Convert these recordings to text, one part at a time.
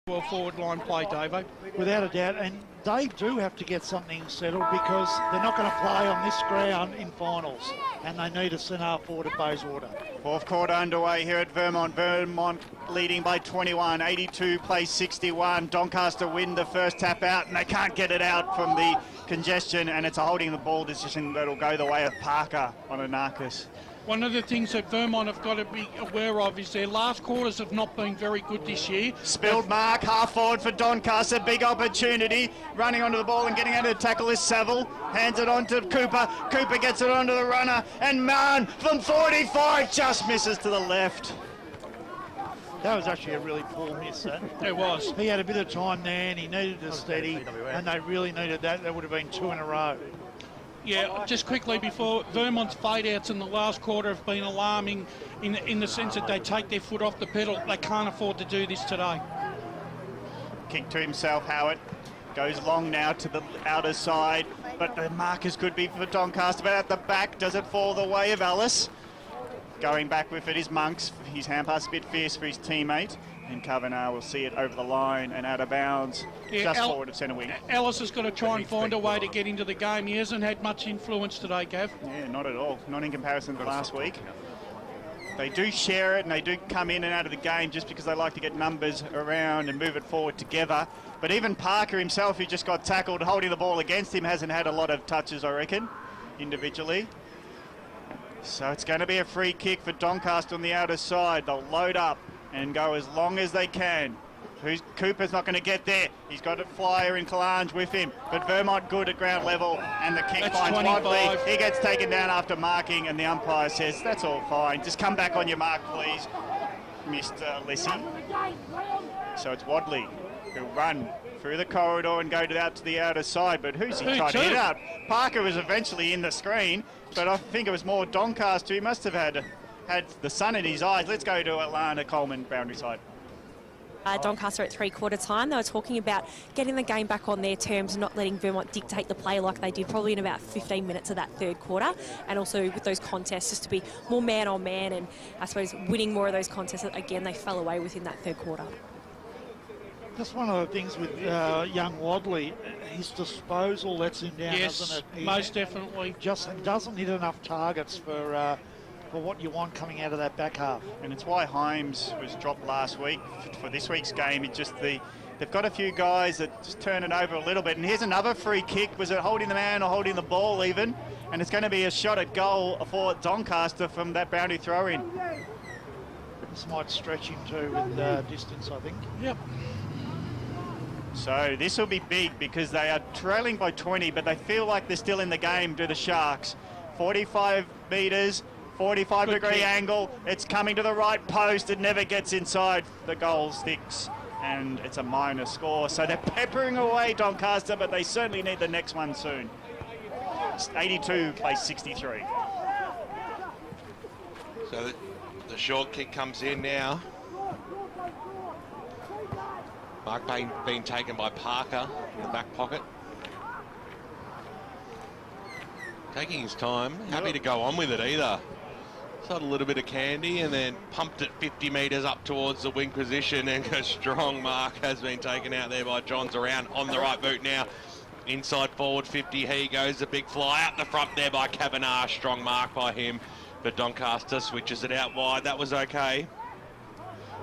Well, forward line play, Davo. Without a doubt, and they do have to get something settled because they're not going to play on this ground in finals, and they need a centre forward at Bayswater. Fourth quarter underway here at Vermont. Vermont leading by 21, 82 plays 61. Doncaster win the first tap out, and they can't get it out from the congestion, and it's a holding the ball decision that'll go the way of Parker on Anarchus. One of the things that Vermont have got to be aware of is their last quarters have not been very good this year. Spilled mark, half forward for Doncaster, big opportunity. Running onto the ball and getting out of the tackle is Saville. Hands it on to Cooper. Cooper gets it onto the runner, and Mann from 45 just misses to the left. That was actually a really poor miss, that. It was. He had a bit of time there and he needed to steady, and they really needed that. That would have been 2 in a row. Yeah, just quickly before, Vermont's fade-outs in the last quarter have been alarming in the sense that they take their foot off the pedal. They can't afford to do this today. Kick to himself, Howard. Goes long now to the outer side, but the markers could be for Doncaster, but at the back, does it fall the way of Ellis? Going back with it is Monks. His hand pass a bit fierce for his teammate. And Kavanagh will see it over the line and out of bounds, just forward of centre wing. Ellis has got to try and find a way to get into the game. He hasn't had much influence today, Gav. Yeah, not at all. Not in comparison to last week. They do share it and they do come in and out of the game just because they like to get numbers around and move it forward together. But even Parker himself, who just got tackled, holding the ball against him, hasn't had a lot of touches, I reckon, individually. So it's going to be a free kick for Doncaster on the outer side. They'll load up and go as long as they can. Cooper's not going to get there. He's got a flyer in Calange with him, but Vermont good at ground level, and the kick finds Wadley. He gets taken down after marking, and the umpire says, that's all fine. Just come back on your mark, please, Mr. Lissy. So it's Wadley who'll run through the corridor and go out to the outer side, but who's he trying to hit out? Parker was eventually in the screen, but I think it was more Doncaster. He must have had the sun in his eyes. Let's go to Atlanta Coleman boundary side. Doncaster at 3/4 time. They were talking about getting the game back on their terms, not letting Vermont dictate the play like they did probably in about 15 minutes of that third quarter, and also with those contests just to be more man on man, and I suppose winning more of those contests. Again, they fell away within that third quarter. That's one of the things with young Wadley, his disposal lets him down, doesn't it? He most definitely. Just doesn't hit enough targets for what you want coming out of that back half. And it's why Himes was dropped last week for this week's game. It's just they've got a few guys that just turn it over a little bit. And here's another free kick. Was it holding the man or holding the ball even? And it's going to be a shot at goal for Doncaster from that boundary throw-in. This might stretch him too with distance, I think. Yep. So this will be big because they are trailing by 20, but they feel like they're still in the game to the Sharks. 45 metres. 45-degree angle, it's coming to the right post, it never gets inside, the goal sticks, and it's a minor score. So they're peppering away Doncaster, but they certainly need the next one soon. 82 plays 63. So the short kick comes in now. Mark Payne being taken by Parker in the back pocket. Taking his time, happy to go on with it either. Had a little bit of candy and then pumped it 50 metres up towards the wing position, and a strong mark has been taken out there by Johns around on the right boot now. Inside forward 50, he goes, a big fly out the front there by Kavanagh, strong mark by him, but Doncaster switches it out wide, that was okay.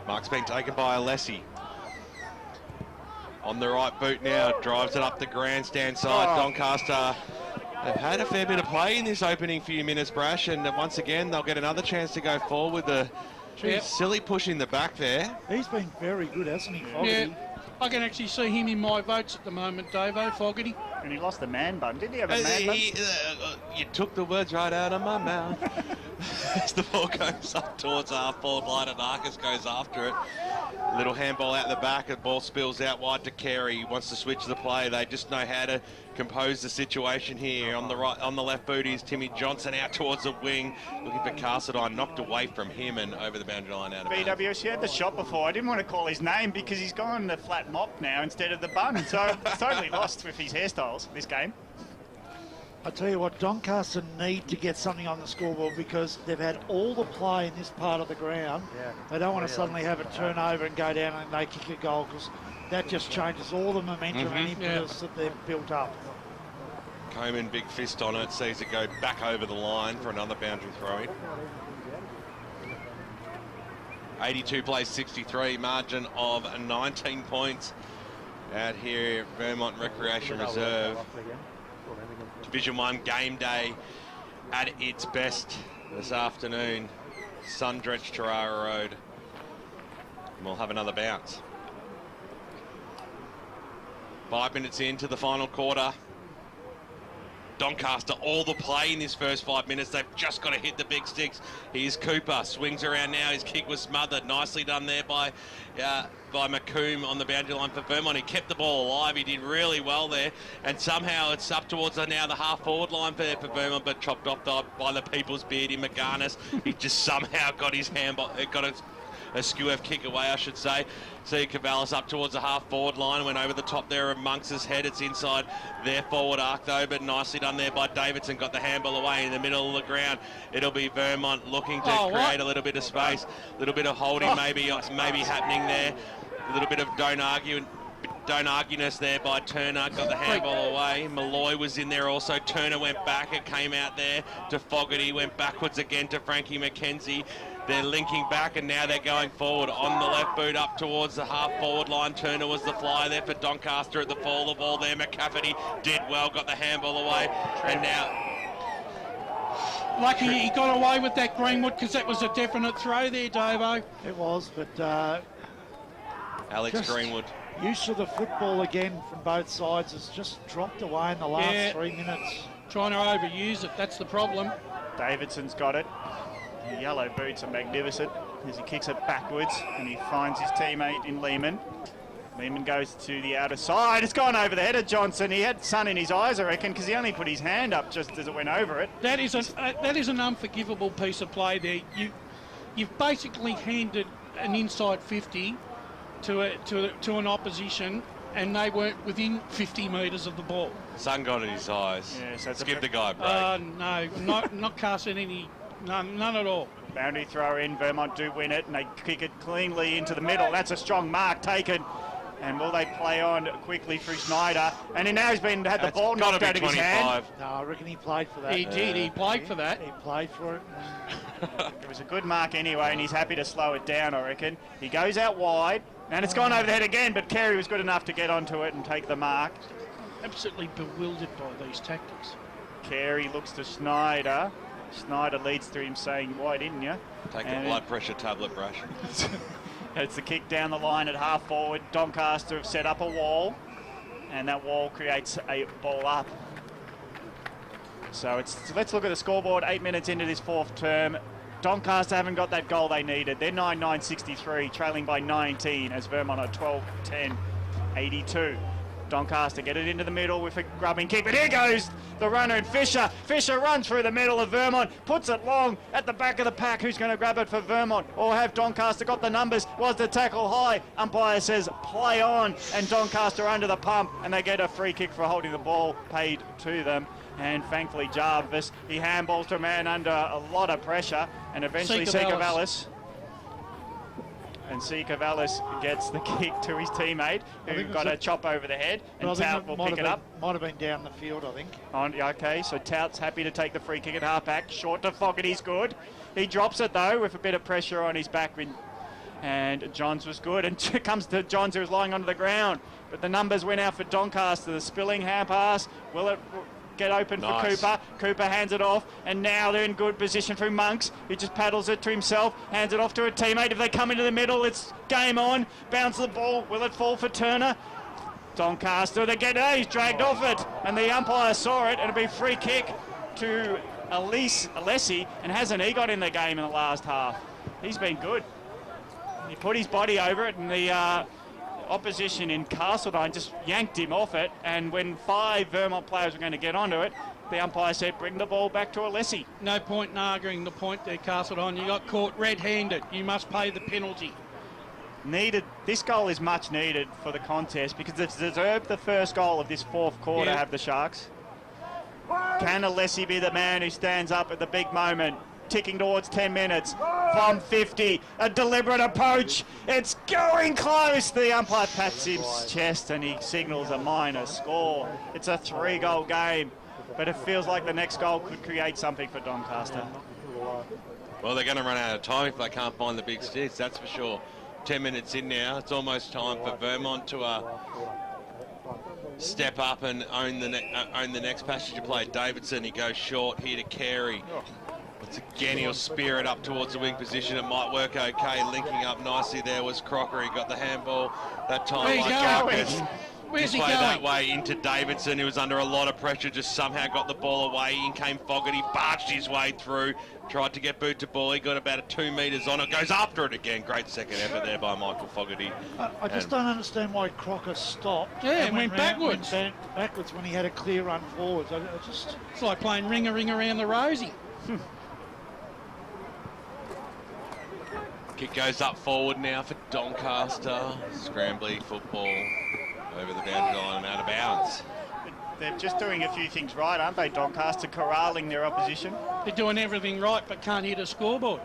Mark's been taken by Alessi. On the right boot now, drives it up the grandstand side, Doncaster. They've had a fair bit of play in this opening few minutes, Brash, and once again they'll get another chance to go forward with a silly push in the back there. He's been very good, hasn't he, Fogarty? Yeah, I can actually see him in my votes at the moment, Davo, Fogarty. And he lost the man bun. Didn't he have a man bun? You took the words right out of my mouth. As the ball goes up towards half forward line, and Marcus goes after it. Little handball out the back, the ball spills out wide to Carey. He wants to switch the play. They just know how to compose the situation here. On the right, on the left boot is Timmy Johnson out towards the wing, looking for Carsadine, knocked away from him and over the boundary line out of bounds. BWS, he had the shot before. I didn't want to call his name because he's gone the flat mop now instead of the bun. So he's totally lost with his hairstyles this game. I tell you what, Doncaster need to get something on the scoreboard because they've had all the play in this part of the ground. They don't want to suddenly have a turnover and go down and they kick a goal because that just changes all the momentum and impetus that they've built up. Coleman, big fist on it, sees it go back over the line for another boundary throw-in. 82 plays 63, margin of 19 points out here at Vermont Recreation Reserve. Division 1 game day at its best this afternoon. Sun-drenched Tarara Road. And we'll have another bounce. 5 minutes into the final quarter. Doncaster all the play in this first 5 minutes. They've just got to hit the big sticks. Here's Cooper, swings around now. His kick was smothered. Nicely done there by McComb on the boundary line for Vermont. He kept the ball alive. He did really well there. And somehow it's up towards now the half-forward line for Vermont, but chopped off by the people's beard in McGarnis. He just somehow got his a skew kick away, I should say. See Cavallis up towards the half-forward line, went over the top there of Monks' head. It's inside their forward arc, though, but nicely done there by Davidson. Got the handball away in the middle of the ground. It'll be Vermont looking to create a little bit of space, a little bit of holding maybe happening there. A little bit of don't argue-ness there by Turner. Got the handball away. Malloy was in there also. Turner went back. It came out there to Fogarty. Went backwards again to Frankie McKenzie. They're linking back and now they're going forward on the left boot up towards the half-forward line. Turner was the flyer there for Doncaster at the fall of the ball there. McCafferty did well, got the handball away, and now... Lucky he got away with that, Greenwood, because that was a definite throw there, Davo. It was, but... Alex Greenwood. Use of the football again from both sides has just dropped away in the last 3 minutes. Trying to overuse it, that's the problem. Davidson's got it. The yellow boots are magnificent as he kicks it backwards and he finds his teammate in Lehman. Lehman goes to the outer side. It's gone over the head of Johnson. He had sun in his eyes, I reckon, because he only put his hand up just as it went over it. That is an unforgivable piece of play there. You've basically handed an inside 50 to an opposition, and they weren't within 50 metres of the ball. Sun got in his eyes. Yeah, so give the guy a break. No, not casting any, none at all. Boundary throw in, Vermont do win it, and they kick it cleanly into the middle. That's a strong mark taken. And will they play on quickly through Snyder? And he now has had the ball knocked out of his hand. No, I reckon he played for that. He did, he played for that. He played for it. It was a good mark anyway, and he's happy to slow it down, I reckon. He goes out wide, and it's gone over the head again, but Carey was good enough to get onto it and take the mark. Absolutely bewildered by these tactics. Carey looks to Snyder. Snyder leads to him saying, why didn't you? Take a blood pressure tablet, Brash. It's the kick down the line at half forward. Doncaster have set up a wall, and that wall creates a ball up. So let's look at the scoreboard. 8 minutes into this fourth term. Doncaster haven't got that goal they needed. They're 9-9-63, trailing by 19 as Vermont are 12-10-82. Doncaster get it into the middle with a grubbing kick, but here goes the runner and Fisher. Fisher runs through the middle of Vermont, puts it long at the back of the pack. Who's going to grab it for Vermont? Or have Doncaster got the numbers? Was the tackle high? Umpire says play on, and Doncaster under the pump, and they get a free kick for holding the ball paid to them. And thankfully Jarvis, he handballs to a man under a lot of pressure, and eventually Cavallis. And C. Cavallis gets the kick to his teammate, who got a chop over the head, and Tout will pick it up. Might have been down the field, I think. Okay, so Tout's happy to take the free kick at half-back. Short to Fogarty's good. He drops it, though, with a bit of pressure on his back. And Johns was good, and it comes to Johns, who was lying onto the ground. But the numbers went out for Doncaster. The spilling hand pass. Will it get open for Cooper? Cooper hands it off, and now they're in good position for Monks. He just paddles it to himself, hands it off to a teammate. If they come into the middle, it's game on. Bounce the ball. Will it fall for Turner? Doncaster, he's dragged off it, and the umpire saw it, and it'll be free kick to Alessi, and hasn't he got in the game in the last half? He's been good. He put his body over it, and the opposition in Castledine just yanked him off it, and when 5 Vermont players were going to get onto it, the umpire said bring the ball back to Alessi. No point in arguing the point there, Castledine. You got caught red-handed. You must pay the penalty. This goal is much needed for the contest because it's deserved the first goal of this fourth quarter, have the Sharks. Can Alessi be the man who stands up at the big moment? Ticking towards 10 minutes from 50. A deliberate approach. It's going close. The umpire pats his chest and he signals a minor score. It's a 3-goal game, but it feels like the next goal could create something for Doncaster. Well, they're going to run out of time if they can't find the big sticks, that's for sure. 10 minutes in now. It's almost time for Vermont to step up and own the next passenger plate. Davidson, he goes short here to Carey. Once again, he'll spear it up towards the wing position. It might work okay. Linking up nicely there was Crocker. He got the handball that time. Where's he going? going? That way into Davidson. He was under a lot of pressure, just somehow got the ball away. In came Fogarty, barged his way through, tried to get boot to ball. He got about 2 metres on it, goes after it again. Great second effort there by Michael Fogarty. I just don't understand why Crocker stopped. Yeah, and went backwards. Went backwards when he had a clear run forwards. It's like playing ring around the rosy. Kick goes up forward now for Doncaster. Scrambly football over the boundary line and out of bounds. They're just doing a few things right, aren't they, Doncaster? Corralling their opposition. They're doing everything right, but can't hit a scoreboard.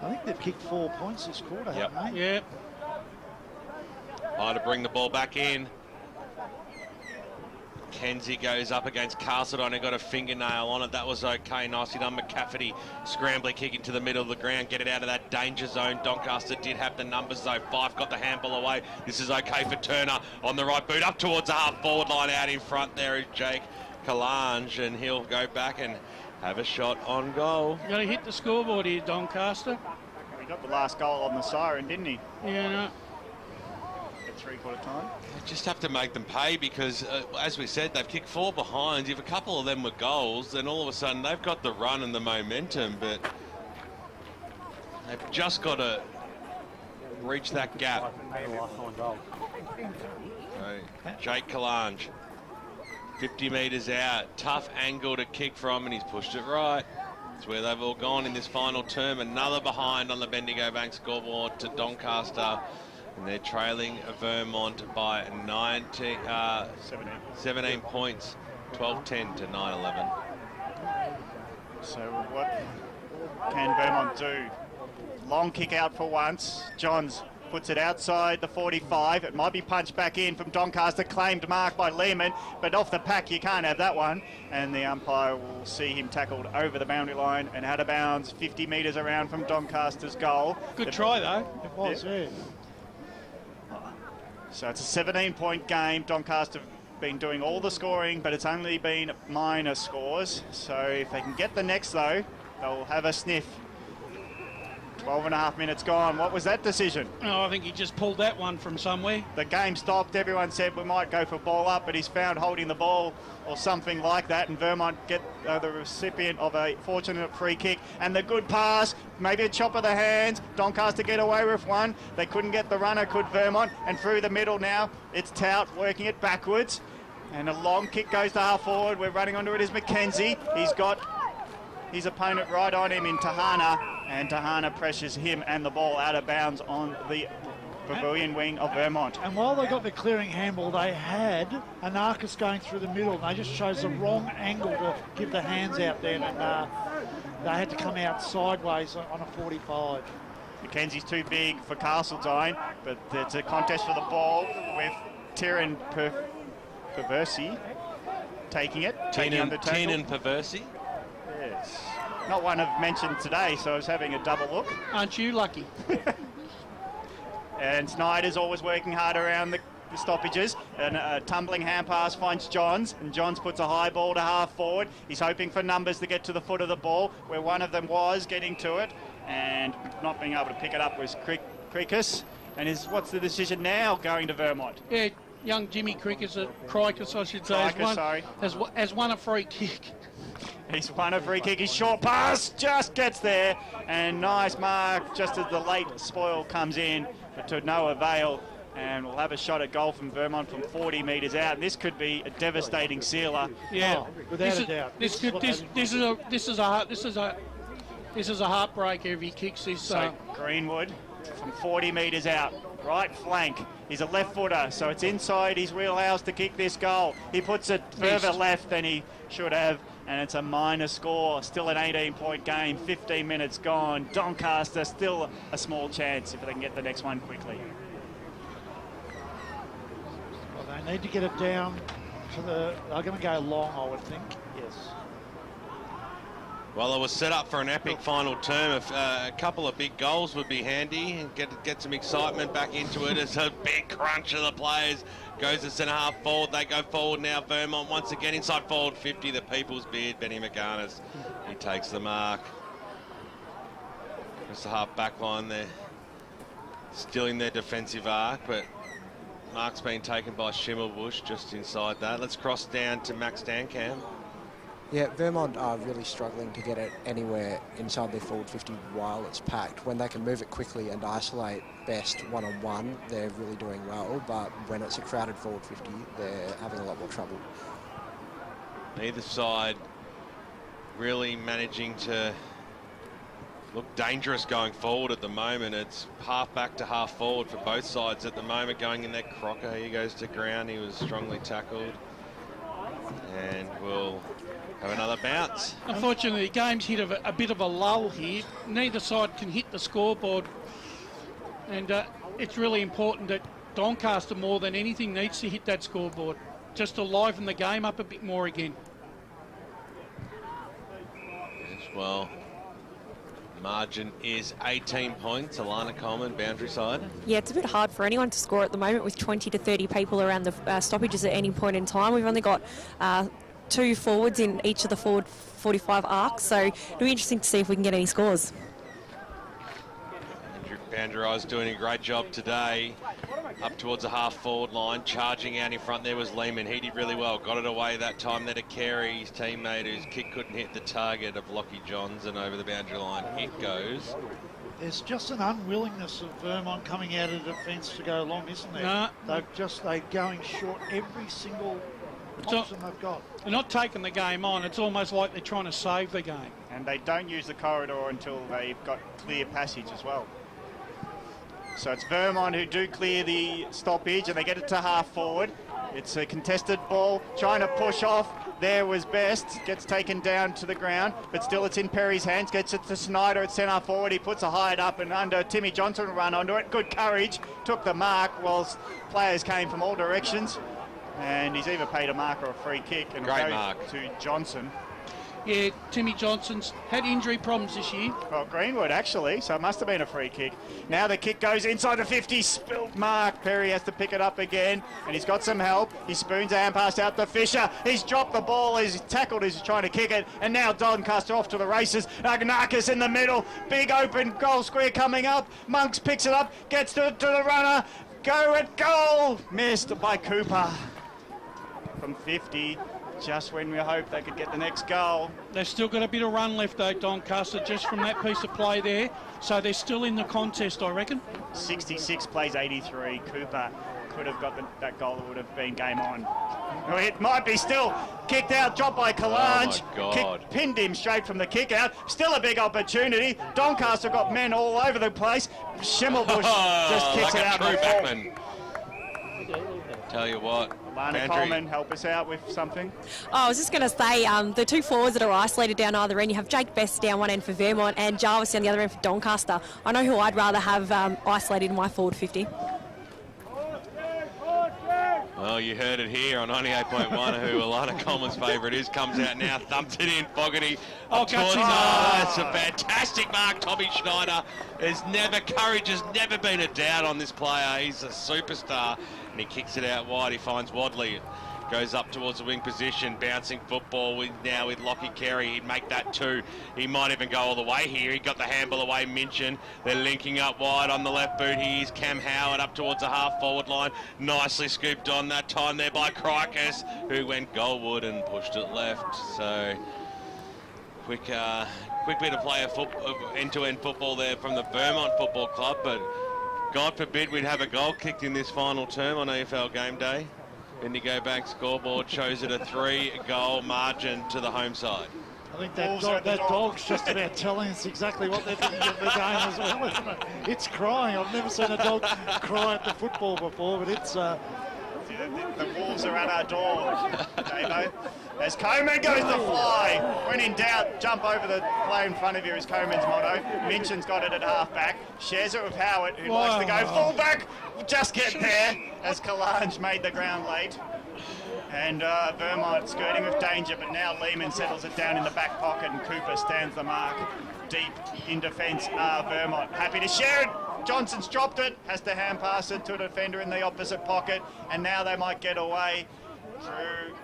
I think they've kicked 4 points this quarter, haven't they? Yeah. To bring the ball back in. Kenzie goes up against Castledon and got a fingernail on it. That was okay. Nicely done. McCafferty scrambling, kick into the middle of the ground. Get it out of that danger zone. Doncaster did have the numbers though. Fife got the handball away. This is okay for Turner on the right boot. Up towards the half-forward line. Out in front there is Jake Kalange, and he'll go back and have a shot on goal. Got to hit the scoreboard here, Doncaster. He got the last goal on the siren, didn't he? Yeah, no. At three-quarter time. They just have to make them pay because, as we said, they've kicked 4 behinds. If a couple of them were goals, then all of a sudden they've got the run and the momentum, but they've just got to reach that gap. So, Jake Kalange, 50 metres out, tough angle to kick from, and he's pushed it right. That's where they've all gone in this final term. Another behind on the Bendigo Bank scoreboard to Doncaster. And they're trailing Vermont by 17 points, 12-10 to 9-11. So what can Vermont do? Long kick out for once. Johns puts it outside the 45. It might be punched back in from Doncaster. Claimed mark by Lehman, but off the pack you can't have that one. And the umpire will see him tackled over the boundary line and out of bounds 50 metres around from Doncaster's goal. Good try though. It was, yeah. So it's a 17-point game. Doncaster have been doing all the scoring, but it's only been minor scores. So if they can get the next, though, they'll have a sniff. 12 and a half minutes gone. What was that decision? Oh, I think he just pulled that one from somewhere. The game stopped. Everyone said we might go for ball up, but he's found holding the ball or something like that, and Vermont get the recipient of a fortunate free kick and the good pass, maybe a chop of the hands. Doncaster get away with one. They couldn't get the runner, could Vermont, and through the middle now it's Tout working it backwards, and a long kick goes to half forward. We're running onto it is McKenzie. He's got his opponent right on him in Tahana, and Tahana pressures him and the ball out of bounds on the pavilion wing of Vermont. And while they got the clearing handball, they had Anarchis going through the middle, and they just chose the wrong angle to give the hands out there, and they had to come out sideways on a 45. Mackenzie's too big for Castledine, but it's a contest for the ball with Tiernan Perversi taking it. Tiernan Perversi. Yes. Not one I've mentioned today, so I was having a double look. Aren't you lucky? And Snyder's always working hard around the stoppages. And a tumbling hand pass finds Johns, and Johns puts a high ball to half forward. He's hoping for numbers to get to the foot of the ball, where one of them was getting to it, and not being able to pick it up was Krikis. And what's the decision now going to Vermont? Yeah, young Jimmy Cricus I should say, has won a free kick. He's won a free kick. His short pass just gets there, and nice mark just as the late spoil comes in, but to no avail. And we'll have a shot at goal from Vermont from 40 metres out. And this could be a devastating sealer. Yeah, without a doubt. This is a heartbreaker if he kicks this. So Greenwood from 40 metres out. right flank. He's a left footer, so it's inside his wheelhouse to kick this goal. He puts it further left than he should have, and it's a minor score. Still an 18-point game, 15 minutes gone. Doncaster still a small chance if they can get the next one quickly. Well, they need to get it down to the... They're going to go long, I would think. Yes. Well, it was set up for an epic final term. A couple of big goals would be handy and get some excitement back into it. It's a big crunch of the players. Goes to centre half forward. They go forward now. Vermont once again inside forward 50. The People's Beard, Benny McGarnis. He takes the mark. It's the half back line there. Still in their defensive arc, but mark's been taken by Schimmelbusch just inside that. Let's cross down to Max Dancam. Yeah, Vermont are really struggling to get it anywhere inside their forward 50 while it's packed. When they can move it quickly and isolate best one-on-one, they're really doing well, but when it's a crowded forward 50, they're having a lot more trouble. Either side really managing to look dangerous going forward at the moment. It's half back to half forward for both sides at the moment. Going in there, Crocker, he goes to ground. He was strongly tackled. And we'll have another bounce. Unfortunately, the game's hit a bit of a lull here. Neither side can hit the scoreboard. And it's really important that Doncaster, more than anything, needs to hit that scoreboard just to liven the game up a bit more again. Yes, well, margin is 18 points. Alana Coleman, boundary side. Yeah, it's a bit hard for anyone to score at the moment with 20 to 30 people around the stoppages at any point in time. We've only got 2 forwards in each of the forward 45 arcs, so it'll be interesting to see if we can get any scores. Andrew Banderi's doing a great job today. Up towards the half-forward line, charging out in front there was Lehman. He did really well, got it away that time there to Carey, his teammate, whose kick couldn't hit the target of Lockie Johns, and over the boundary line it goes. There's just an unwillingness of Vermont coming out of defence to go long, isn't there? No. They're going short every single option they've got. They're not taking the game on. It's almost like they're trying to save the game. And they don't use the corridor until they've got clear passage as well. So it's Vermont who do clear the stoppage, and they get it to half forward. It's a contested ball, trying to push off. There was Best, gets taken down to the ground, but still it's in Perry's hands, gets it to Snyder at centre forward. He puts a hide up and under. Timmy Johnson will run onto it. Good courage, took the mark whilst players came from all directions. And he's either paid a mark or a free kick, and great it goes mark to Johnson. Yeah, Timmy Johnson's had injury problems this year. Well, Greenwood actually, so it must have been a free kick. Now the kick goes inside the 50, spilt mark. Perry has to pick it up again, and he's got some help. He spoons a hand pass out to Fisher. He's dropped the ball, he's tackled, he's trying to kick it, and now Doncaster off to the races. Agnakis in the middle, big open goal square coming up. Monks picks it up, gets to the runner. Go at goal! Missed by Cooper from 50. Just when we hoped they could get the next goal. They've still got a bit of run left though, Doncaster, just from that piece of play there. So they're still in the contest, I reckon. 66 plays 83. Cooper could have got that goal. It would have been game on. It might be still kicked out, dropped by Kalanj. Oh my God. Pinned him straight from the kick out. Still a big opportunity. Doncaster got men all over the place. Schimmelbusch just kicks like it out. A true backman. Tell you what. Lana Coleman, help us out with something. I was just going to say, the 2 forwards that are isolated down either end, you have Jake Best down one end for Vermont and Jarvis down the other end for Doncaster. I know who I'd rather have isolated in my forward 50. Well, you heard it here on 98.1, who Alana Coleman's favourite is. Comes out now, thumps it in, Fogarty. That's a fantastic mark, Tommy Schneider. Courage has never been a doubt on this player. He's a superstar, and he kicks it out wide. He finds Wadley. Goes up towards the wing position, bouncing football now with Lockie Carey. He'd make that 2. He might even go all the way here. He got the handball away, Minchin. They're linking up wide on the left boot. Here's Cam Howard up towards the half-forward line. Nicely scooped on that time there by Crikes, who went goalward and pushed it left. So, quick bit of play of end-to-end football there from the Vermont Football Club, but God forbid we'd have a goal kicked in this final term on AFL game day. Indigo Bank scoreboard shows it a 3-goal margin to the home side. I think that, Wolves are at the door. dog's just about telling us exactly what they're thinking of the game as well, isn't it? It's crying. I've never seen a dog cry at the football before, but it's... The Wolves are at our door, Davo. As Coleman goes to fly. When in doubt, jump over the play in front of you is Coleman's motto. Minchin's got it at half-back. Shares it with Howard, who likes to go full-back. Just get there, as Kalange made the ground late. And Vermont skirting with danger, but now Lehman settles it down in the back pocket, and Cooper stands the mark deep in defence. Vermont happy to share it. Johnson's dropped it, has to hand pass it to a defender in the opposite pocket, and now they might get away through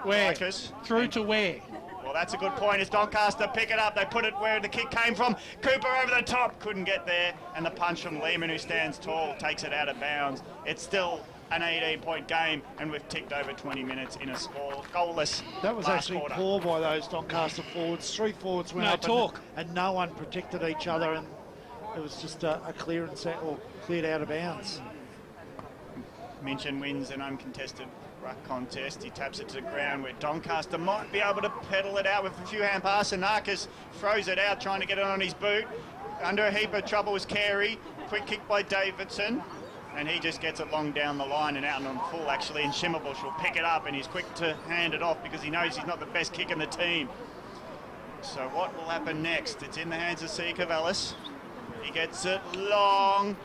Where? Rikers. Through to where? Well, that's a good point. As Doncaster pick it up, they put it where the kick came from. Cooper over the top, couldn't get there, and the punch from Lehman, who stands tall, takes it out of bounds. It's still an 18-point game, and we've ticked over 20 minutes in a goalless. That was last actually quarter. poor by those Doncaster forwards. 3 forwards went No up talk. And no one protected each other, and it was just a clearance out, or cleared out of bounds. Minchin wins an uncontested ruck contest. He taps it to the ground where Doncaster might be able to pedal it out with a few hand passes. Narcus throws it out, trying to get it on his boot. Under a heap of trouble was Carey. Quick kick by Davidson. And he just gets it long down the line and out and on full, actually. And Shimmerbush will pick it up, and he's quick to hand it off because he knows he's not the best kick in the team. So what will happen next? It's in the hands of C. Cavallis. He gets it long.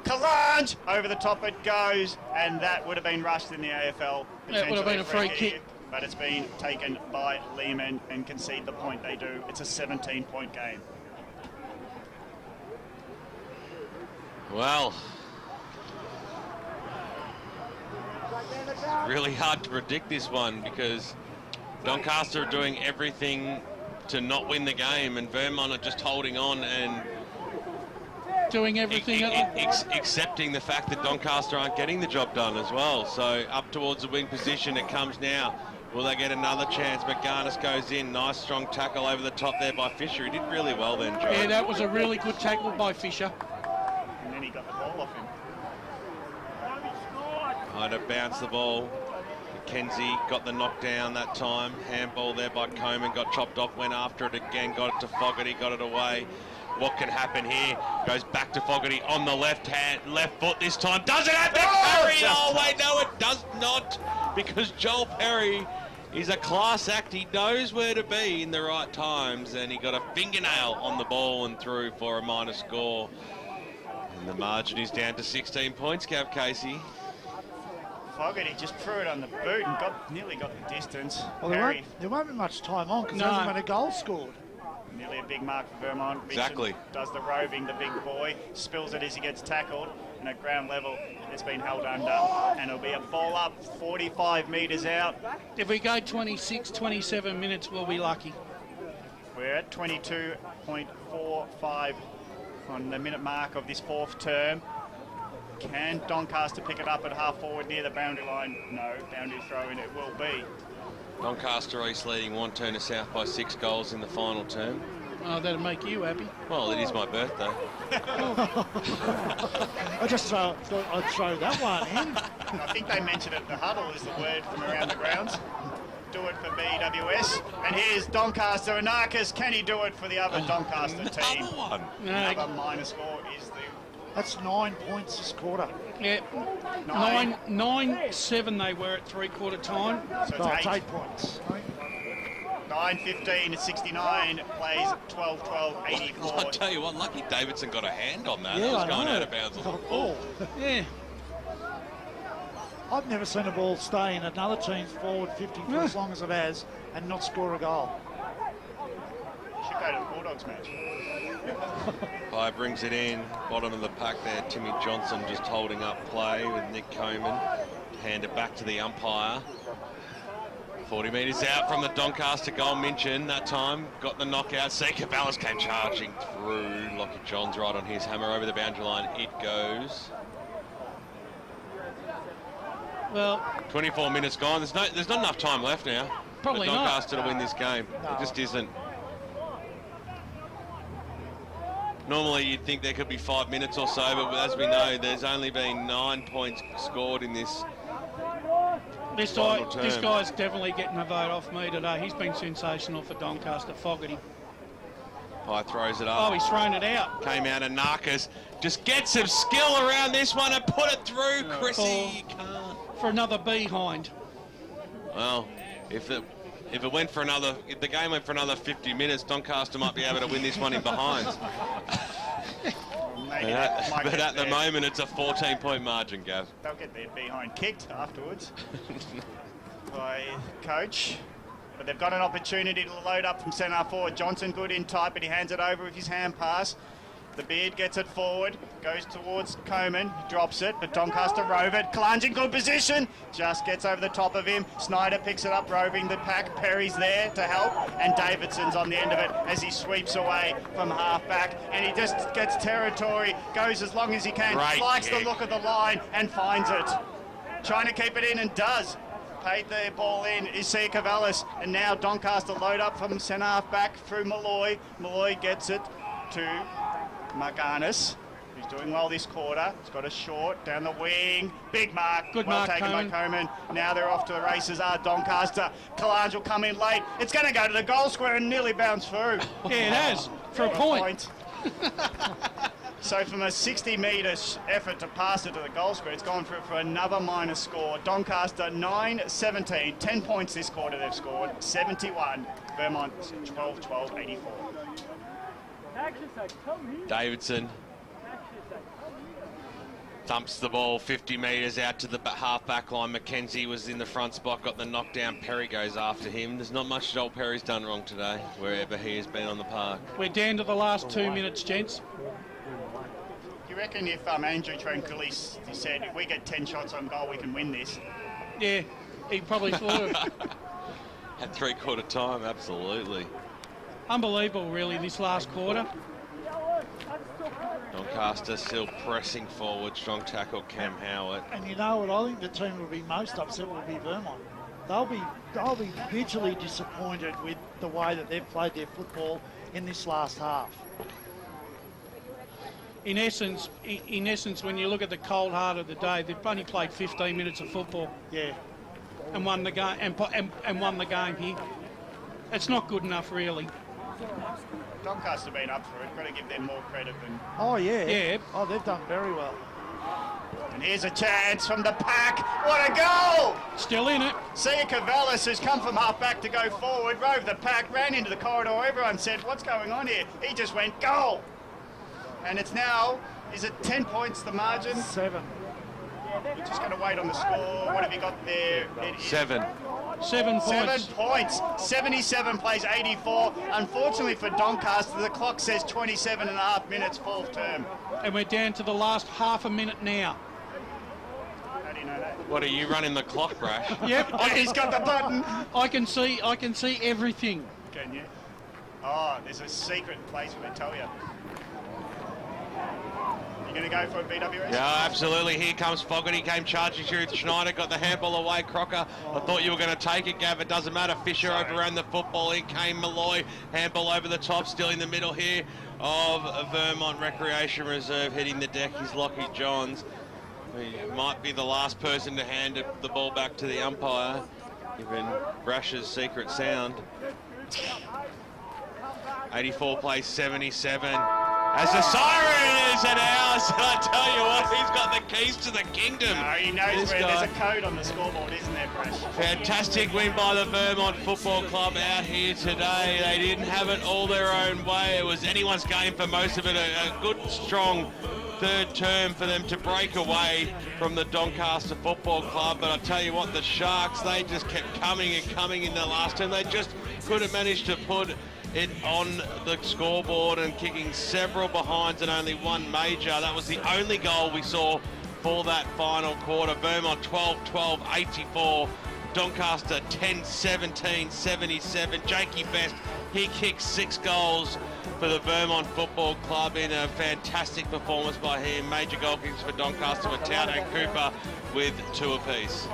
Kalange! Over the top it goes, and that would have been rushed in the AFL. That would have been a free kick. But it's been taken by Lehman and concede the point they do. It's a 17-point game. Well, really hard to predict this one because Doncaster are doing everything to not win the game, and Vermont are just holding on and Doing everything. accepting the fact that Doncaster aren't getting the job done as well. So up towards the wing position it comes now. Will they get another chance? McGarnis goes in. Nice strong tackle over the top there by Fisher. He did really well then, Joe. Yeah, that was a really good tackle by Fisher. And then he got the ball off him. Tried to bounce the ball. McKenzie got the knockdown that time. Handball there by Coleman. Got chopped off, went after it again. Got it to Fogarty, got it away. What can happen here? Goes back to Fogarty on the left foot this time. Does it have to Perry? Oh, wait, no, it does not. Because Joel Perry is a class act. He knows where to be in the right times, and he got a fingernail on the ball and through for a minor score. And the margin is down to 16 points, Gav Casey. Fogarty just threw it on the boot and nearly got the distance. Well, there won't be much time on because there hasn't been a goal scored. Nearly a big mark for Vermont. Exactly. Mitchell does the roving, the big boy, spills it as he gets tackled, and at ground level it's been held under, and it'll be a ball up 45 metres out. If we go 26, 27 minutes, we'll be lucky. We're at 22.45 on the minute mark of this fourth term. Can Doncaster pick it up at half forward near the boundary line? No, boundary throw in it will be. Doncaster East leading Wantirna South by 6 goals in the final term. Oh, that'll make you happy. Well, it is my birthday. I just thought I'd throw that one in. I think they mentioned it. The huddle is the word from around the grounds. Do it for BWS. And here's Doncaster and Narcus. Can he do it for the other Doncaster team? Another one. Another minor score is the... That's 9 points this quarter. Yeah, 9-7 they were at three-quarter time. So Oh, it's it's 8. 8 points. 9-15 at 69, plays 12-12, 84. I'll tell you what, lucky Davidson got a hand on that. Yeah, That was I going know. out of bounds. Oh. Yeah. I've never seen a ball stay in another team's forward 50 for as long as it has and not score a goal. Should go to the Bulldogs match. Pye brings it in, bottom of the pack there. Timmy Johnson just holding up play with Nick Coleman. Hand it back to the umpire. 40 metres out from the Doncaster goal. Minchin that time got the knockout. Seeker Ballas came charging through. Lockie Johns right on his hammer over the boundary line. It goes. Well, 24 minutes gone. There's not enough time left now. Probably for not. Doncaster to win this game. No. It just isn't. Normally you'd think there could be 5 minutes or so, but as we know, there's only been 9 points scored in this This guy's definitely getting a vote off me today. He's been sensational for Doncaster. Fogarty. Pye throws it up. Oh, he's thrown it out. Came out of Narcas. Just get some skill around this one and put it through. Chrissy can't. For another behind. Well, if the game went for another 50 minutes, Doncaster might be able to win this one in behinds. But at the moment, it's a 14-point margin, Gav. They'll get their behind kicked afterwards by coach. But they've got an opportunity to load up from centre forward. Johnson good in tight, but he hands it over with his hand pass. The Beard gets it forward, goes towards Coman, drops it, but Doncaster rove it. Kalange in good position, just gets over the top of him. Snyder picks it up, roving the pack. Perry's there to help, and Davidson's on the end of it as he sweeps away from half-back, and he just gets territory, goes as long as he can, likes the look of the line, and finds it. Trying to keep it in, and does. Paid the ball in is Sia Cavallis, and now Doncaster load up from centre half-back through Malloy. Malloy gets it to Marganis, who's doing well this quarter. He's got a short down the wing. Big mark. Good well mark, taken Coman. by Coman. Now they're off to the races are Doncaster. Kalange will come in late. It's going to go to the goal square and nearly bounce through. Yeah, it has. For a point. So from a 60-metre effort to pass it to the goal square, it's gone for another minus score. Doncaster 9-17. 10 points this quarter they've scored. 71. Vermont 12-12, 84. Davidson thumps the ball 50 metres out to the half-back line. Mackenzie was in the front spot, got the knockdown. Perry goes after him. There's not much Joel Perry's done wrong today, wherever he has been on the park. We're down to the last 2 minutes, gents. You reckon if Andrew Tranquilli said, if we get 10 shots on goal, we can win this? Yeah, he probably thought of it. At three-quarter time, absolutely. Unbelievable, really, this last quarter. Doncaster still pressing forward. Strong tackle, Cam Howard. And you know what? I think the team will be most upset will be Vermont. They'll be bitterly disappointed with the way that they've played their football in this last half. In essence, when you look at the cold heart of the day, they've only played 15 minutes of football. Yeah. And won the game and won the game here. It's not good enough, really. Doncaster been up for it. Got to give them more credit than... Oh, yeah. Yeah. Oh, they've done very well. And here's a chance from the pack. What a goal! Still in it. Sia Cavallis, who's come from half-back to go forward, rove the pack, ran into the corridor. Everyone said, what's going on here? He just went, goal! And it's now, is it 10 points the margin? 7. We're just going to wait on the score. What have you got there? 7. 7 points. 7 points. 77 plays 84. Unfortunately for Doncaster, the clock says 27 and a half minutes, fourth term. And we're down to the last half a minute now. How do you know that? What, are you running the clock, Brash? Yep. Oh, he's got the button. I can see everything. Can you? Oh, there's a secret place where they tell you. You going to go for a BWS? Yeah, absolutely. Here comes Fogarty, came charging through. Schneider got the handball away. Crocker, I thought you were going to take it, Gav. It doesn't matter. Fisher overran the football. In came Malloy. Handball over the top, still in the middle here of Vermont Recreation Reserve. Hitting the deck is Lockie Johns. He might be the last person to hand the ball back to the umpire, given Brash's secret sound. 84 plays 77. As the siren is announced, I tell you what, he's got the keys to the kingdom. No, he knows This where guy. there's a code on the scoreboard, isn't there, Brash? Fantastic win by the Vermont Football Club out here today. They didn't have it all their own way. It was anyone's game for most of it. A good, strong third term for them to break away from the Doncaster Football Club. But I tell you what, the Sharks, they just kept coming and coming in the last term. They just couldn't manage to put it on the scoreboard and kicking several behinds and only one major. That was the only goal we saw for that final quarter. Vermont 12-12, 84. Doncaster 10-17, 77. Jakey Best, he kicked 6 goals for the Vermont Football Club in a fantastic performance by him. Major goal kicks for Doncaster with Town and Cooper with 2 apiece.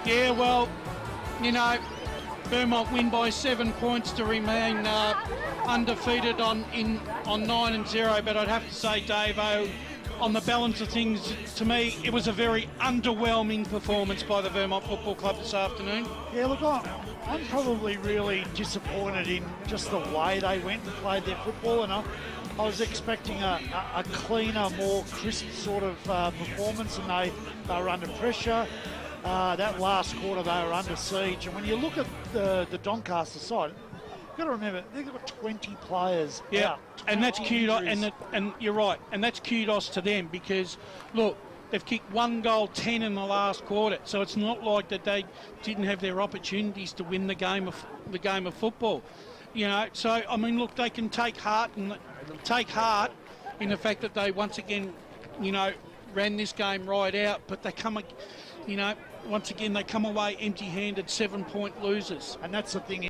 Yeah, well, you know, Vermont win by 7 points to remain undefeated on 9-0. But I'd have to say, Davo, on the balance of things, to me, it was a very underwhelming performance by the Vermont Football Club this afternoon. Yeah, look, I'm probably really disappointed in just the way they went and played their football, and I was expecting a cleaner, more crisp sort of performance, and they were under pressure. That last quarter, they were under siege. And when you look at the Doncaster side, you've got to remember, they've got 20 players out. And that's kudos, and you're right, and that's kudos to them because, look, they've kicked 1 goal, 10 in the last quarter, so it's not like that they didn't have their opportunities to win the game of football. You know, so I mean, look, they can take heart in the fact that they once again, you know, ran this game right out, but they come, you know, once again they come away empty-handed, 7-point losers. And that's the thing.